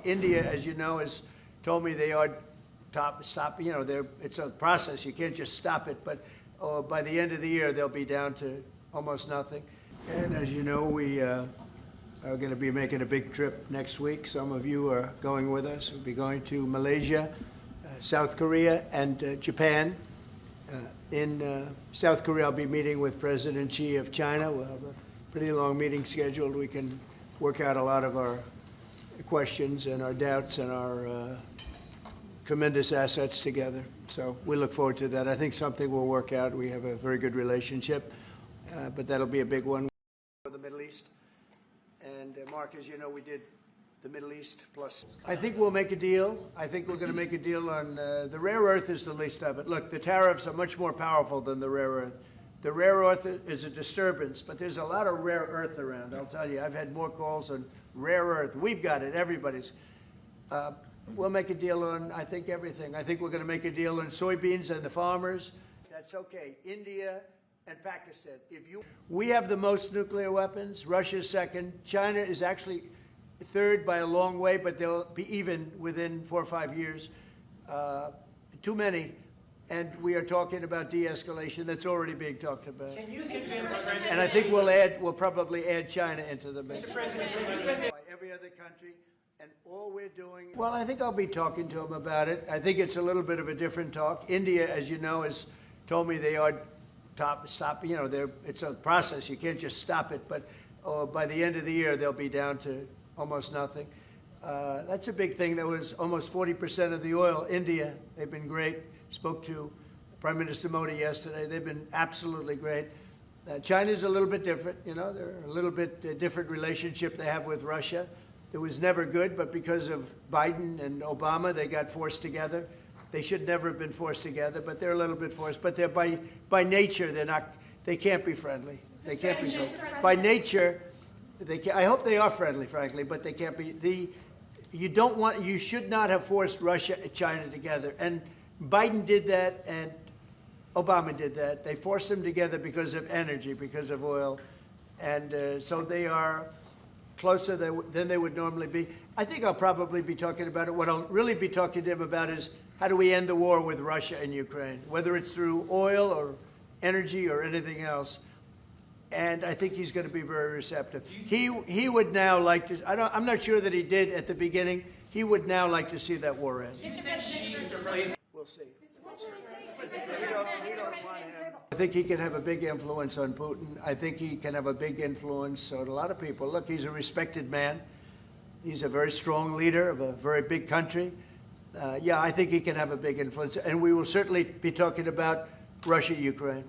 India, as you know, has told me they are stop. You know, it's a process. You can't just stop it. But by the end of the year, they'll be down to almost nothing. And as you know, we are going to be making a big trip next week. Some of you are going with us. We'll be going to Malaysia, South Korea, and Japan. In South Korea, I'll be meeting with President Xi of China. We'll have a pretty long meeting scheduled. We can work out a lot of our questions and our doubts and our tremendous assets together. So we look forward to that. I think something will work out. We have a very good relationship, but that'll be a big one for the Middle East. And Mark, as you know, we did the Middle East plus. I think we'll make a deal. I think we're going to make a deal on the rare earth is the least of it. Look, the tariffs are much more powerful than the rare earth. The rare earth is a disturbance, but there's a lot of rare earth around. I'll tell you, I've had more calls on rare earth. We've got it. Everybody's. We'll make a deal on, I think, everything. I think we're going to make a deal on soybeans and the farmers. That's okay. India and Pakistan. We have the most nuclear weapons. Russia's second. China is actually third by a long way, but they'll be even within 4 or 5 years. Too many. And we are talking about de-escalation. That's already being talked about. And I think we'll probably add China into the mix. Every other country. And all we're doing, well, I think I'll be talking to him about it. I think it's a little bit of a different talk. India, as you know, has told me they are stop. You know, it's a process. You can't just stop it. But by the end of the year, they'll be down to almost nothing. That's a big thing. That was almost 40% of the oil. India, they've been great. Spoke to Prime Minister Modi yesterday. They've been absolutely great. China's a little bit different. You know, they're a little bit different relationship they have with Russia. It was never good, but because of Biden and Obama, they got forced together. They should never have been forced together, but they're a little bit forced. But they're by nature, they can't be friendly. They can't be friendly. By nature, I hope they are friendly, frankly, but they can't be. You should not have forced Russia and China together. And Biden did that, and Obama did that. They forced them together because of energy, because of oil. And so they are closer than they would normally be. I think I'll probably be talking about it. What I'll really be talking to him about is how do we end the war with Russia and Ukraine, whether it's through oil or energy or anything else. And I think he's going to be very receptive. He would now like to. I'm not sure that he did at the beginning. He would now like to see that war end. We'll see. I think he can have a big influence on Putin. I think he can have a big influence on a lot of people. Look, he's a respected man. He's a very strong leader of a very big country. Yeah, I think he can have a big influence. And we will certainly be talking about Russia, Ukraine.